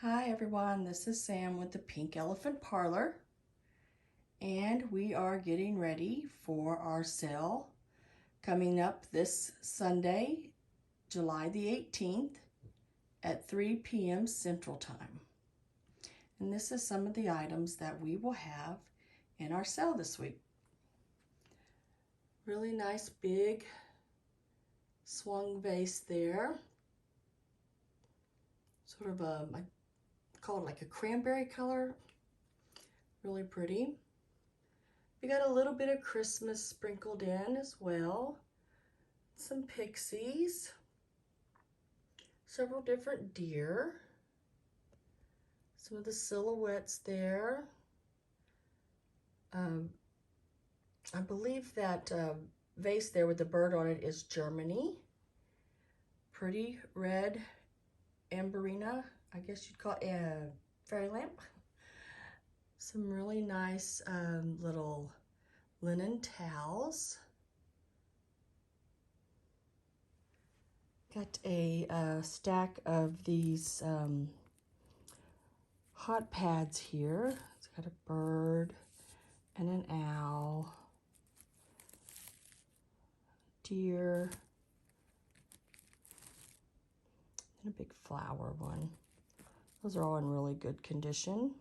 Hi everyone, this is Sam with the Pink Elephant Parlor, and we are getting ready for our sale coming up this Sunday, July the 18th at 3 p.m. Central Time. And this is some of the items that we will have in our sale this week. Really nice big swung vase there. Sort of I call it like a cranberry color. Really pretty. We got a little bit of Christmas sprinkled in as well. Some Pixies. Several different deer. Some of the silhouettes there. I believe that vase there with the bird on it is Germany. Pretty red amberina, I guess you'd call it a fairy lamp. Some really nice little linen towels. Got a stack of these hot pads here. It's got a bird and an owl, deer, and a big flower one. Those are all in really good condition.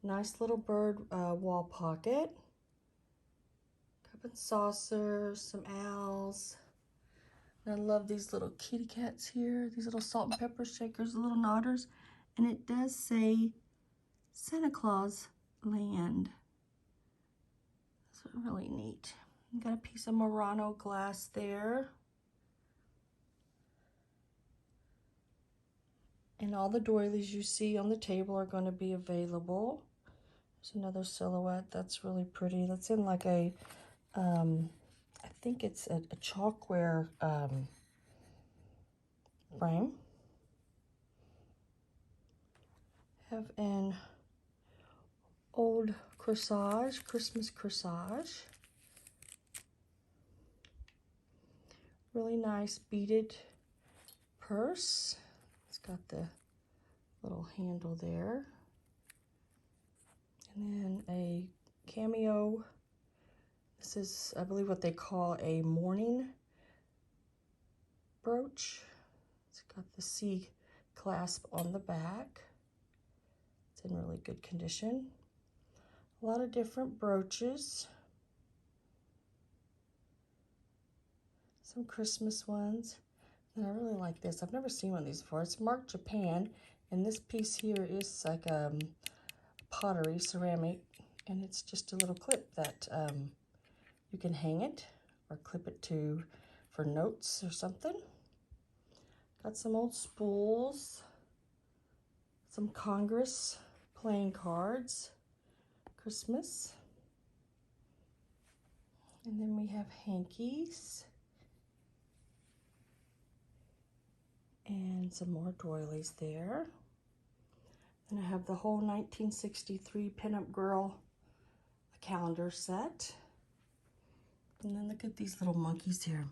Nice little bird wall pocket. Cup and saucers, some owls. And I love these little kitty cats here, these little salt and pepper shakers, the little nodders. And it does say Santa Claus Land. That's really neat. You got a piece of Murano glass there. And all the doilies you see on the table are going to be available. There's another silhouette that's really pretty. That's in like a, I think it's a chalkware frame. Have an old corsage, Christmas corsage. Really nice beaded purse. It's got the little handle there. And then a cameo. This is, I believe, what they call a mourning brooch. It's got the C clasp on the back. It's in really good condition. A lot of different brooches. Some Christmas ones. And I really like this. I've never seen one of these before. It's marked Japan, and this piece here is like pottery, ceramic, and it's just a little clip that you can hang it or clip it to for notes or something. Got some old spools, some Congress playing cards, Christmas. And then we have hankies. And some more doilies there. And I have the whole 1963 Pinup Girl calendar set. And then look at these little monkeys here.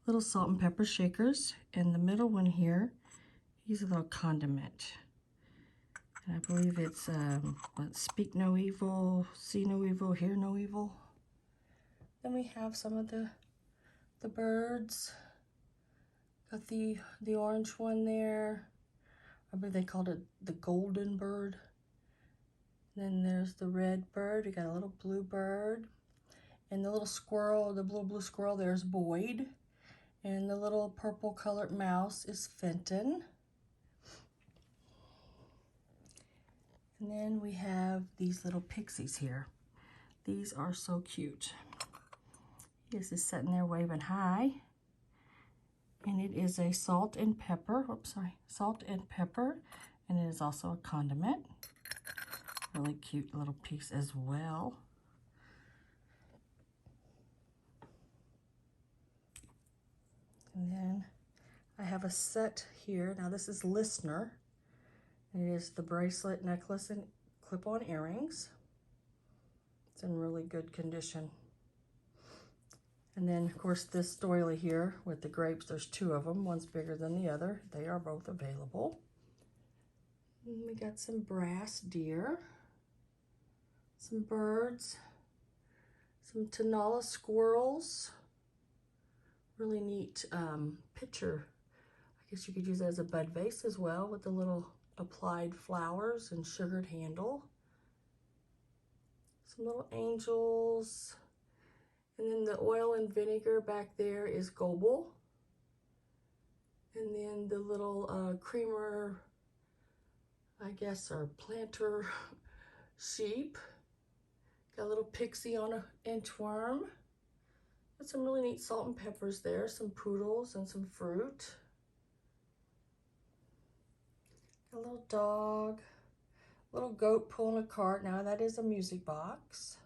Little salt and pepper shakers. And the middle one here, he's a little condiment. And I believe it's speak no evil, see no evil, hear no evil. Then we have some of the birds. Got the orange one there. I believe they called it the golden bird. Then there's the red bird. We got a little blue bird. And the little squirrel, the blue squirrel, there's Boyd. And the little purple colored mouse is Fenton. And then we have these little pixies here. These are so cute. He is just sitting there waving hi. And it is a salt and pepper, salt and pepper. And it is also a condiment. Really cute little piece as well. And then I have a set here. Now this is Listener. And it is the bracelet, necklace, and clip-on earrings. It's in really good condition. And then, of course, this doily here with the grapes, there's two of them. One's bigger than the other. They are both available. And we got some brass deer, some birds, some Tonala squirrels. Really neat picture. I guess you could use it as a bud vase as well with the little applied flowers and sugared handle. Some little angels. And then the oil and vinegar back there is Gobel. And then the little creamer, I guess, or planter sheep. Got a little pixie on an inchworm. Got some really neat salt and peppers there, some poodles and some fruit. Got a little dog, little goat pulling a cart. Now that is a music box.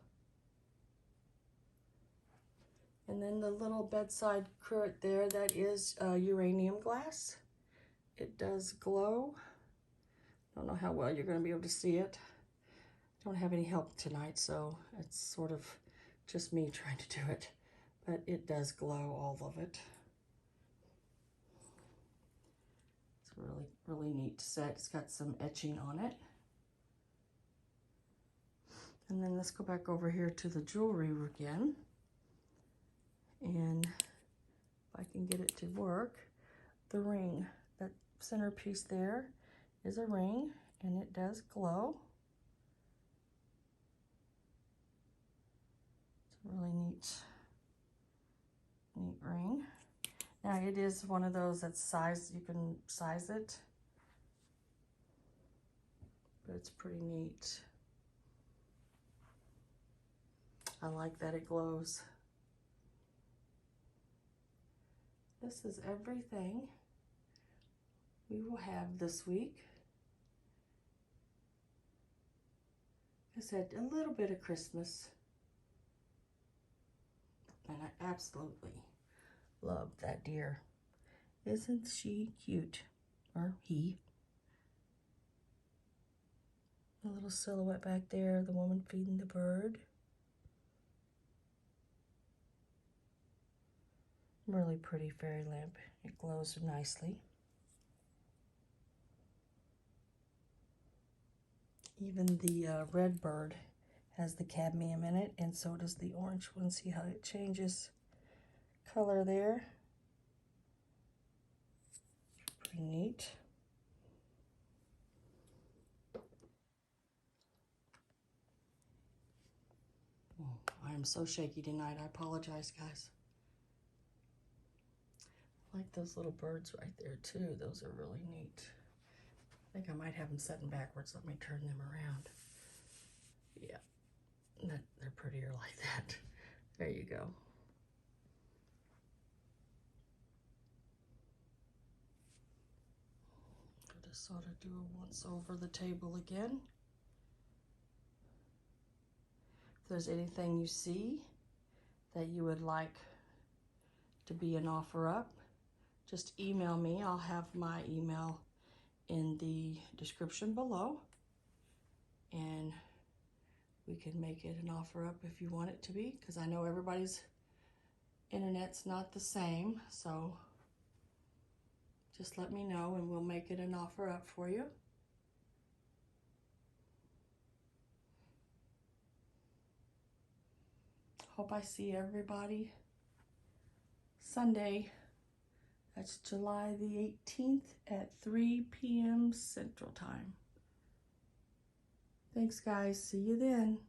And then the little bedside curt there, that is uranium glass. It does glow. Don't know how well you're going to be able to see it. Don't have any help tonight, so it's sort of just me trying to do it. But it does glow, all of it. It's a really neat set. It's got some etching on it. And then let's go back over here to the jewelry again. And if I can get it to work, the ring, that centerpiece there is a ring, and it does glow. It's a really neat ring. Now it is one of those that's size, you can size it, but it's pretty neat. I like that it glows. This is everything we will have this week. I said a little bit of Christmas, and I absolutely love that deer. Isn't she cute? Or he. The little silhouette back there, the woman feeding the bird. Really pretty fairy lamp. It glows nicely. Even the red bird has the cadmium in it, and so does the orange one. See how it changes color there? Pretty neat. Oh, I am so shaky tonight. I apologize, guys. I like those little birds right there too. Those are really neat. I think I might have them setting backwards. Let me turn them around. Yeah, they're prettier like that. There you go. I'll just sort of do a once over the table again. If there's anything you see that you would like to be an offer up, just email me. I'll have my email in the description below, and we can make it an offer up if you want it to be, because I know everybody's internet's not the same, so just let me know and we'll make it an offer up for you. Hope I see everybody Sunday. That's July the 18th at 3 p.m. Central Time. Thanks, guys. See you then.